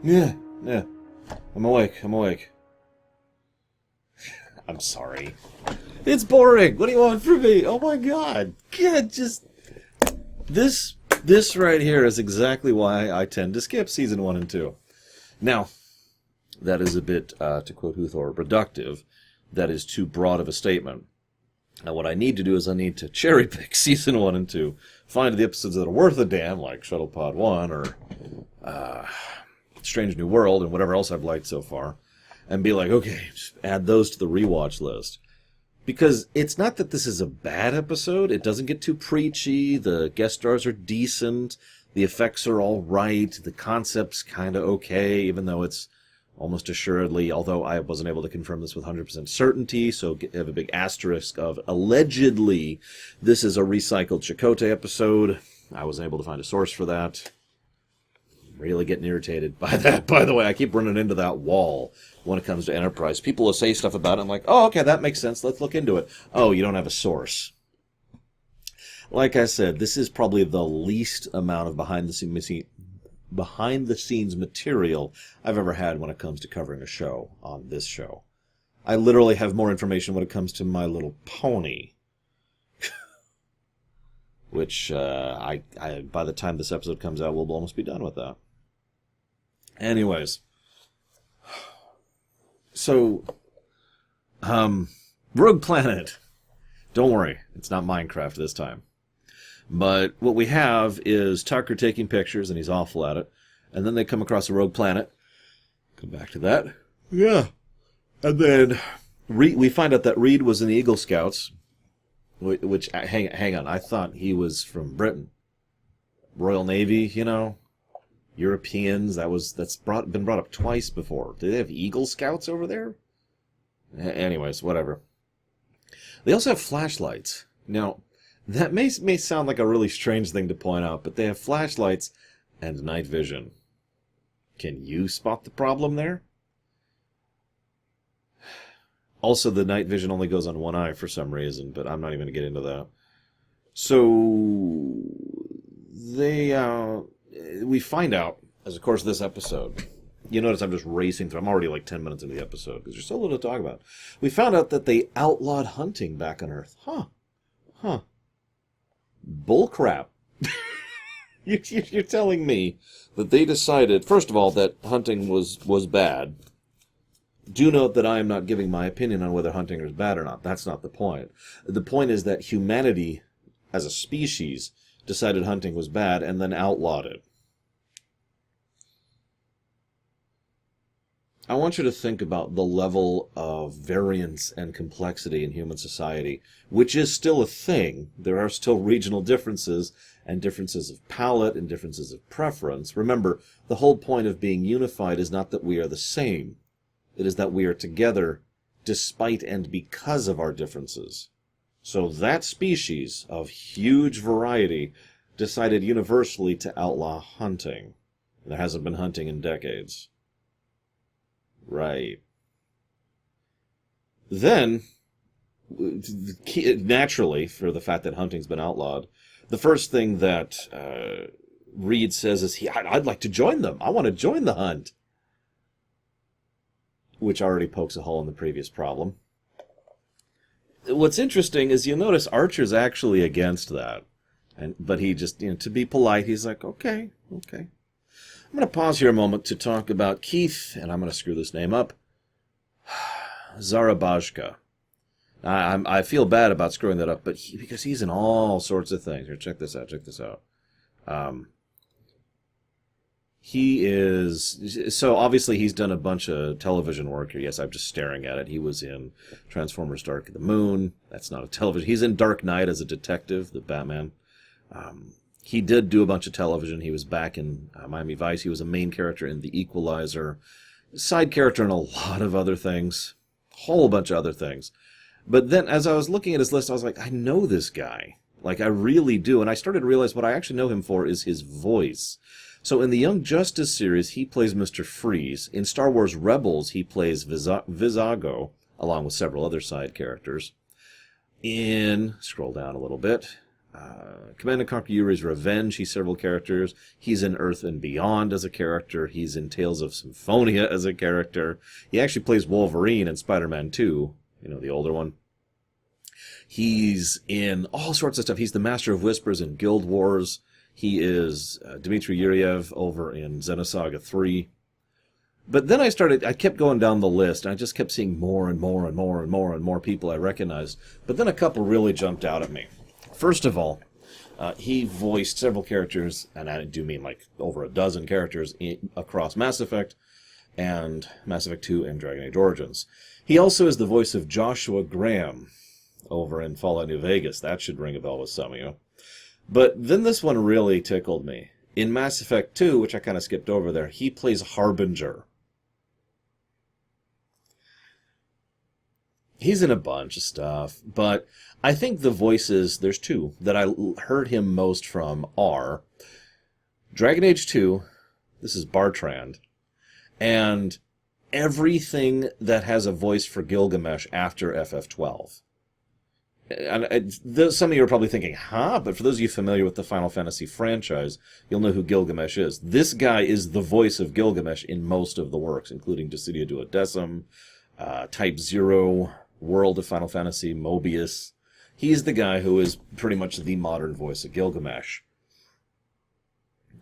Yeah, yeah. I'm awake. I'm awake. I'm sorry. It's boring. What do you want from me? Oh my god. God, just... This right here is exactly why I tend to skip season 1 and 2. Now, that is a bit, to quote Huthor, reductive. That is too broad of a statement. Now, what I need to do is I need to cherry pick season 1 and 2, find the episodes that are worth a damn, like Shuttlepod 1 or Strange New World and whatever else I've liked so far, and be like, okay, just add those to the rewatch list. Because it's not that this is a bad episode. It doesn't get too preachy. The guest stars are decent. The effects are all right. The concept's kind of okay, even though it's almost assuredly, although I wasn't able to confirm this with 100% certainty, so have a big asterisk of allegedly this is a recycled Chakotay episode. I wasn't able to find a source for that. I'm really getting irritated by that. By the way, I keep running into that wall when it comes to Enterprise. People will say stuff about it. I'm like, oh, okay, that makes sense. Let's look into it. Oh, you don't have a source. Like I said, this is probably the least amount of behind-the-scenes material I've ever had when it comes to covering a show on this show. I literally have more information when it comes to My Little Pony. Which, I by the time this episode comes out, we'll almost be done with that. Anyways. So, Rogue Planet. Don't worry, it's not Minecraft this time. But what we have is Tucker taking pictures, and he's awful at it. And then they come across a rogue planet. Come back to that. Yeah. And then we find out that Reed was in the Eagle Scouts. Which, hang on, I thought he was from Britain. Royal Navy, you know. Europeans, that's been brought up twice before. Do they have Eagle Scouts over there? Anyways, whatever. They also have flashlights. Now, that may sound like a really strange thing to point out, but they have flashlights and night vision. Can you spot the problem there? Also, the night vision only goes on one eye for some reason, but I'm not even going to get into that. So, we find out, as of course this episode, you notice I'm just racing through, I'm already like 10 minutes into the episode, because there's so little to talk about. We found out that they outlawed hunting back on Earth. Huh. Bullcrap. You're telling me that they decided, first of all, that hunting was bad. Do note that I am not giving my opinion on whether hunting is bad or not. That's not the point. The point is that humanity, as a species, decided hunting was bad and then outlawed it. I want you to think about the level of variance and complexity in human society, which is still a thing. There are still regional differences, and differences of palate, and differences of preference. Remember, the whole point of being unified is not that we are the same. It is that we are together despite and because of our differences. So that species of huge variety decided universally to outlaw hunting. There hasn't been hunting in decades. Right. Then, naturally, for the fact that hunting's been outlawed, the first thing that Reed says is, I'd like to join them. I want to join the hunt. Which already pokes a hole in the previous problem. What's interesting is you'll notice Archer's actually against that. But he just, to be polite, he's like, okay. I'm going to pause here a moment to talk about Keith, and I'm going to screw this name up, Zarabajka. I feel bad about screwing that up, but because he's in all sorts of things. Here, check this out. He is... So, obviously, he's done a bunch of television work here. Yes, I'm just staring at it. He was in Transformers Dark of the Moon. That's not a television. He's in Dark Knight as a detective, the Batman. He did do a bunch of television. He was back in Miami Vice. He was a main character in The Equalizer. Side character in a lot of other things. Whole bunch of other things. But then, as I was looking at his list, I was like, I know this guy. Like, I really do. And I started to realize what I actually know him for is his voice. So in the Young Justice series, he plays Mr. Freeze. In Star Wars Rebels, he plays Vizago, along with several other side characters. Scroll down a little bit, Command & Conquer Yuri's Revenge, he's several characters. He's in Earth and Beyond as a character. He's in Tales of Symphonia as a character. He actually plays Wolverine in Spider-Man 2, the older one. He's in all sorts of stuff. He's the Master of Whispers in Guild Wars. He is Dmitry Yuriev over in Xenosaga 3. But then I kept going down the list, and I just kept seeing more and more and more and more and more people I recognized. But then a couple really jumped out at me. First of all, he voiced several characters, and I do mean like over a dozen characters across Mass Effect and Mass Effect 2 and Dragon Age Origins. He also is the voice of Joshua Graham over in Fallout New Vegas. That should ring a bell with some of you. But then this one really tickled me. In Mass Effect 2, which I kind of skipped over there, he plays Harbinger. He's in a bunch of stuff, but I think the voices, there's two that I heard him most from are Dragon Age 2, this is Bartrand, and everything that has a voice for Gilgamesh after FF12. And some of you are probably thinking, but for those of you familiar with the Final Fantasy franchise, you'll know who Gilgamesh is. This guy is the voice of Gilgamesh in most of the works, including Dissidia Duodecim, Type 0, World of Final Fantasy, Mobius. He's the guy who is pretty much the modern voice of Gilgamesh.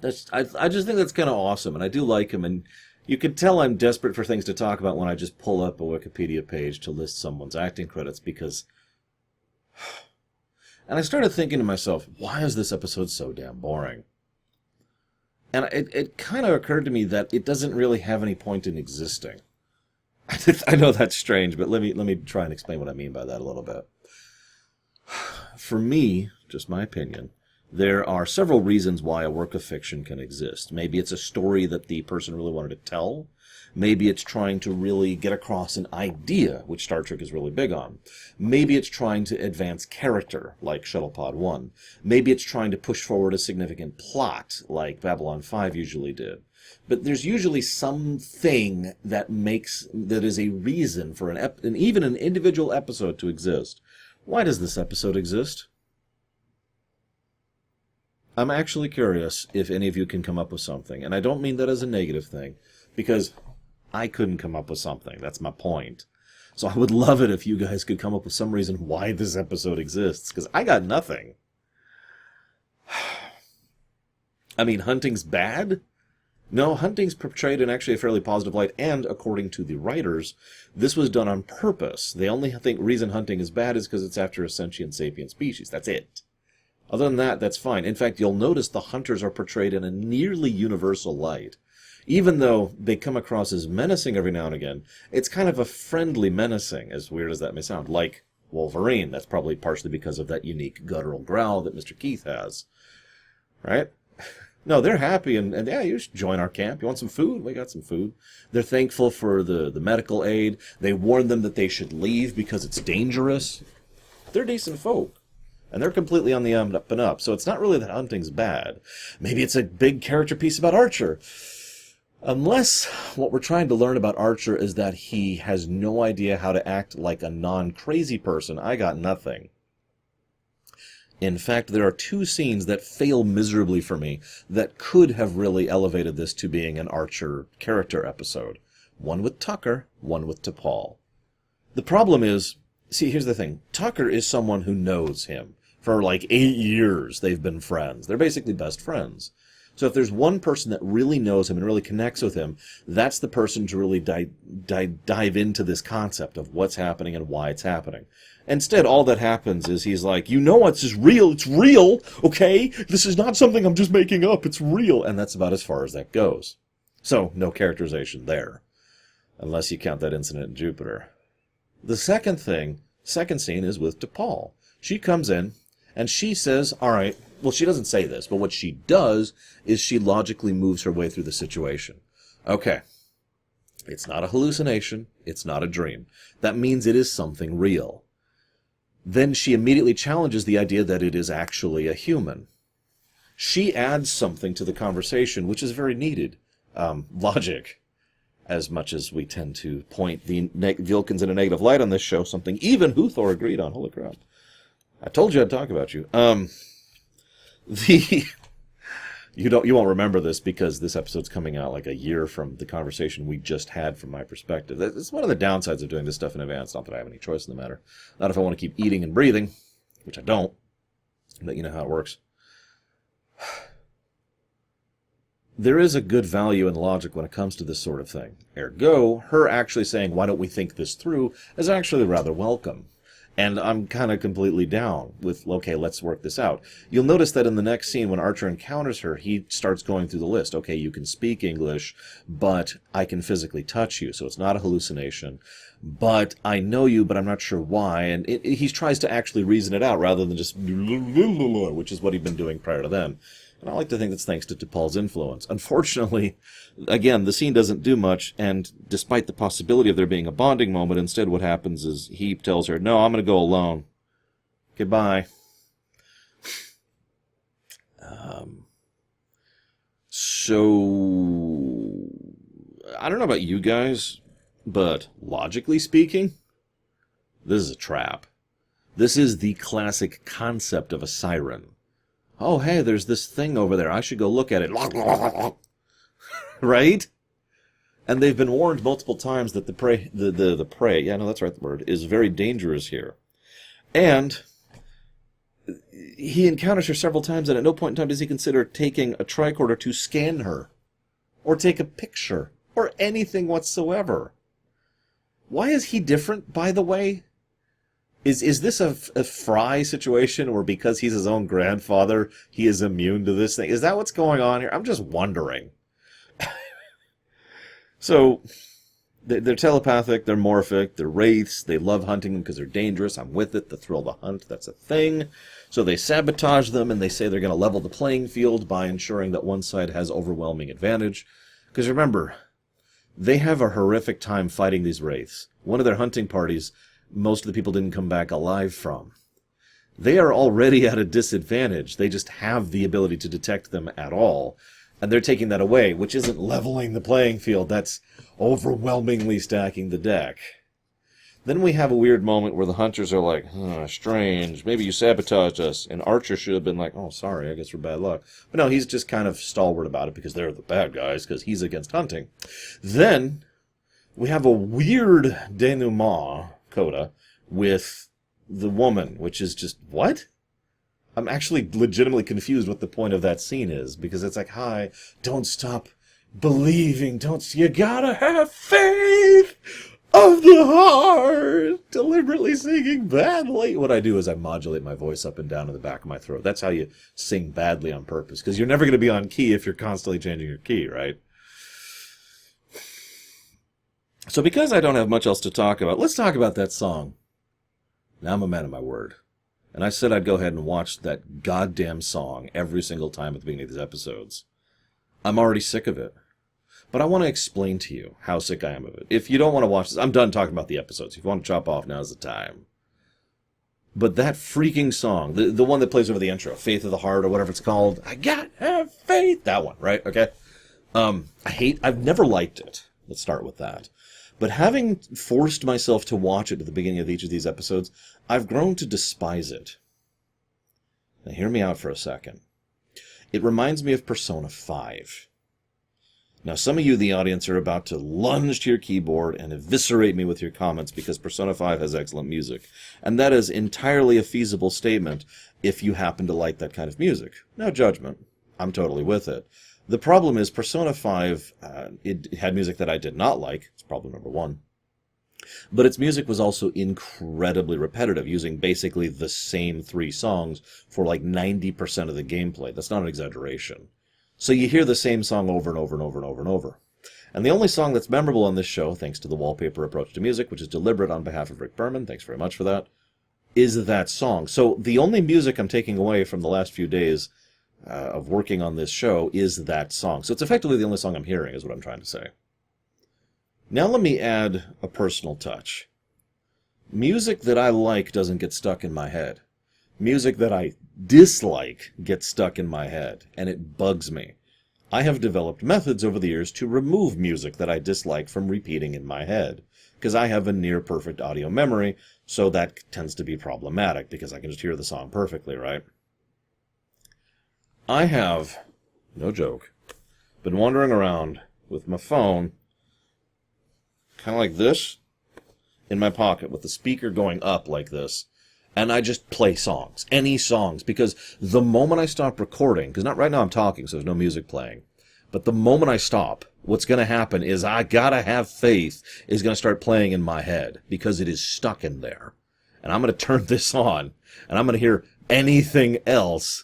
I just think that's kind of awesome, and I do like him, and you can tell I'm desperate for things to talk about when I just pull up a Wikipedia page to list someone's acting credits, because... And I started thinking to myself, why is this episode so damn boring? And it kind of occurred to me that it doesn't really have any point in existing. I know that's strange, but let me try and explain what I mean by that a little bit. For me, just my opinion, there are several reasons why a work of fiction can exist. Maybe it's a story that the person really wanted to tell. Maybe it's trying to really get across an idea, which Star Trek is really big on. Maybe it's trying to advance character, like Shuttlepod 1. Maybe it's trying to push forward a significant plot, like Babylon 5 usually did. But there's usually something that is a reason for even an individual episode to exist. Why does this episode exist? I'm actually curious if any of you can come up with something. And I don't mean that as a negative thing, because I couldn't come up with something. That's my point. So I would love it if you guys could come up with some reason why this episode exists, because I got nothing. I mean, hunting's bad? No, hunting's portrayed in actually a fairly positive light, and according to the writers, this was done on purpose. They only think reason hunting is bad is because it's after a sentient sapient species. That's it. Other than that, that's fine. In fact, you'll notice the hunters are portrayed in a nearly universal light. Even though they come across as menacing every now and again, it's kind of a friendly menacing, as weird as that may sound, like Wolverine. That's probably partially because of that unique guttural growl that Mr. Keith has. Right? No, they're happy, and yeah, you should join our camp. You want some food? We got some food. They're thankful for the medical aid. They warn them that they should leave because it's dangerous. They're decent folk. And they're completely on the up and up, so it's not really that hunting's bad. Maybe it's a big character piece about Archer. Unless what we're trying to learn about Archer is that he has no idea how to act like a non-crazy person, I got nothing. In fact, there are two scenes that fail miserably for me that could have really elevated this to being an Archer character episode. One with Tucker, one with T'Pol. The problem is, see, here's the thing. Tucker is someone who knows him. For like 8 years, they've been friends. They're basically best friends. So if there's one person that really knows him and really connects with him, that's the person to really dive into this concept of what's happening and why it's happening. Instead, all that happens is he's like, this is real, it's real, okay? This is not something I'm just making up, it's real. And that's about as far as that goes. So, no characterization there. Unless you count that incident in Jupiter. The second scene is with T'Pol. She comes in, and she says, all right, well, she doesn't say this, but what she does is she logically moves her way through the situation. Okay, it's not a hallucination, it's not a dream. That means it is something real. Then she immediately challenges the idea that it is actually a human. She adds something to the conversation, which is very needed. Logic. As much as we tend to point the Vilkins in a negative light on this show, something even Huthor agreed on. Holy crap. I told you I'd talk about you. The you won't remember this because this episode's coming out like a year from the conversation we just had from my perspective. It's one of the downsides of doing this stuff in advance. Not that I have any choice in the matter. Not if I want to keep eating and breathing, which I don't. But you know how it works. There is a good value in logic when it comes to this sort of thing. Ergo, her actually saying, why don't we think this through, is actually rather welcome. And I'm kind of completely down with, okay, let's work this out. You'll notice that in the next scene, when Archer encounters her, he starts going through the list. Okay, you can speak English, but I can physically touch you, so it's not a hallucination. But I know you, but I'm not sure why. And he tries to actually reason it out rather than just, which is what he'd been doing prior to then. And I like to think that's thanks to T'Pol's influence. Unfortunately, again, the scene doesn't do much, and despite the possibility of there being a bonding moment, instead what happens is he tells her, no, I'm going to go alone. Goodbye. So, I don't know about you guys, but logically speaking, this is a trap. This is the classic concept of a siren. Oh, hey, there's this thing over there. I should go look at it. Right? And they've been warned multiple times that the prey, yeah, no, that's right, the word, is very dangerous here. And he encounters her several times, and at no point in time does he consider taking a tricorder to scan her, or take a picture, or anything whatsoever. Why is he different, by the way? Is this a Fry situation where because he's his own grandfather, he is immune to this thing? Is that what's going on here? I'm just wondering. So, they're telepathic, they're morphic, they're wraiths, they love hunting them because they're dangerous. I'm with it, the thrill of the hunt, that's a thing. So they sabotage them, and they say they're going to level the playing field by ensuring that one side has overwhelming advantage. Because remember, they have a horrific time fighting these wraiths. One of their hunting parties, most of the people didn't come back alive from. They are already at a disadvantage. They just have the ability to detect them at all. And they're taking that away, which isn't leveling the playing field. That's overwhelmingly stacking the deck. Then we have a weird moment where the hunters are like, strange, maybe you sabotaged us. And Archer should have been like, oh, sorry, I guess we're bad luck. But no, he's just kind of stalwart about it because they're the bad guys, because he's against hunting. Then we have a weird denouement, coda, with the woman, which is just, what? I'm actually legitimately confused what the point of that scene is, because it's like, hi, don't stop believing, you gotta have faith of the heart, deliberately singing badly. What I do is I modulate my voice up and down in the back of my throat. That's how you sing badly on purpose, because you're never going to be on key if you're constantly changing your key, right? So because I don't have much else to talk about, let's talk about that song. Now I'm a man of my word. And I said I'd go ahead and watch that goddamn song every single time at the beginning of these episodes. I'm already sick of it. But I want to explain to you how sick I am of it. If you don't want to watch this, I'm done talking about the episodes. If you want to chop off, now's the time. But that freaking song, the one that plays over the intro, Faith of the Heart or whatever it's called, I gotta have faith, that one, right? Okay? I've never liked it. Let's start with that. But having forced myself to watch it at the beginning of each of these episodes, I've grown to despise it. Now hear me out for a second. It reminds me of Persona 5. Now some of you, the audience, are about to lunge to your keyboard and eviscerate me with your comments because Persona 5 has excellent music. And that is entirely a feasible statement if you happen to like that kind of music. No judgment. I'm totally with it. The problem is Persona 5, it had music that I did not like. It's problem number one. But its music was also incredibly repetitive, using basically the same 3 songs for like 90% of the gameplay. That's not an exaggeration. So you hear the same song over and over and over and over and over. And the only song that's memorable on this show, thanks to the wallpaper approach to music, which is deliberate on behalf of Rick Berman, thanks very much for that, is that song. So the only music I'm taking away from the last few days of working on this show is that song. So it's effectively the only song I'm hearing, is what I'm trying to say. Now let me add a personal touch. Music that I like doesn't get stuck in my head. Music that I dislike gets stuck in my head, and it bugs me. I have developed methods over the years to remove music that I dislike from repeating in my head, because I have a near-perfect audio memory, so that tends to be problematic, because I can just hear the song perfectly, right? I have, no joke, been wandering around with my phone kind of like this in my pocket with the speaker going up like this, and I just play songs, any songs, because the moment I stop recording, because not right now I'm talking, so there's no music playing, but the moment I stop, what's going to happen is I gotta have faith is going to start playing in my head, because it is stuck in there. And I'm going to turn this on, and I'm going to hear anything else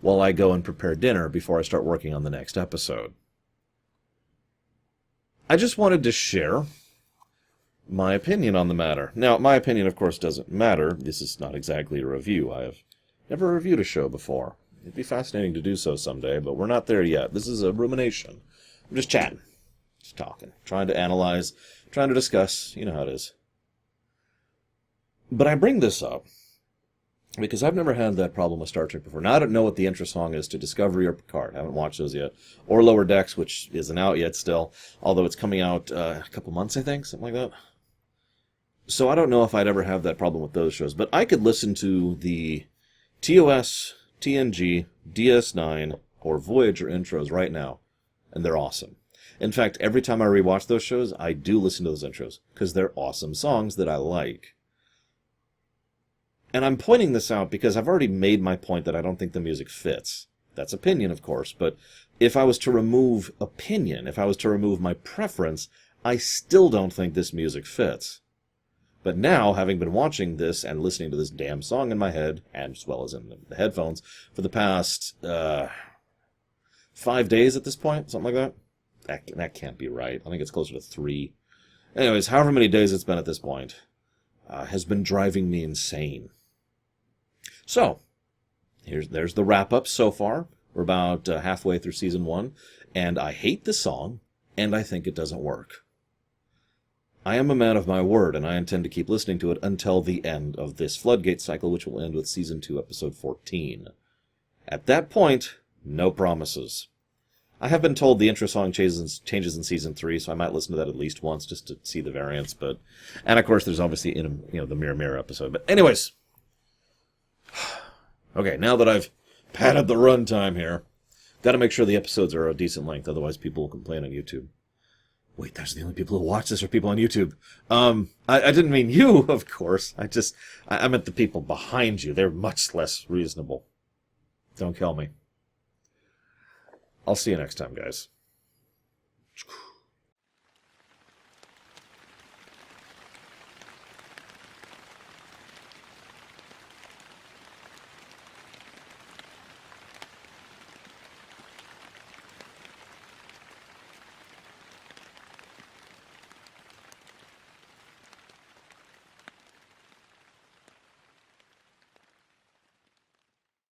while I go and prepare dinner before I start working on the next episode. I just wanted to share my opinion on the matter. Now, my opinion, of course, doesn't matter. This is not exactly a review. I have never reviewed a show before. It'd be fascinating to do so someday, but we're not there yet. This is a rumination. I'm just chatting, just talking, trying to analyze, trying to discuss. You know how it is. But I bring this up because I've never had that problem with Star Trek before. Now, I don't know what the intro song is to Discovery or Picard. I haven't watched those yet. Or Lower Decks, which isn't out yet still, although it's coming out a couple months, I think, something like that. So I don't know if I'd ever have that problem with those shows. But I could listen to the TOS, TNG, DS9, or Voyager intros right now, and they're awesome. In fact, every time I rewatch those shows, I do listen to those intros, because they're awesome songs that I like. And I'm pointing this out because I've already made my point that I don't think the music fits. That's opinion, of course, but if I was to remove opinion, if I was to remove my preference, I still don't think this music fits. But now, having been watching this and listening to this damn song in my head, and as well as in the headphones, for the past 5 days at this point, something like that. That can't be right. I think it's closer to 3. Anyways, however many days it's been at this point, has been driving me insane. So, there's the wrap-up so far. We're about halfway through Season 1, and I hate the song, and I think it doesn't work. I am a man of my word, and I intend to keep listening to it until the end of this Floodgate cycle, which will end with Season 2, Episode 14. At that point, no promises. I have been told the intro song changes in Season 3, so I might listen to that at least once just to see the variants, but... And, of course, there's obviously the Mirror Mirror episode. But anyways... Okay, now that I've padded the runtime here, got to make sure the episodes are a decent length, otherwise people will complain on YouTube. Wait, those are the only people who watch this are people on YouTube. I didn't mean you, of course. I meant the people behind you. They're much less reasonable. Don't kill me. I'll see you next time, guys.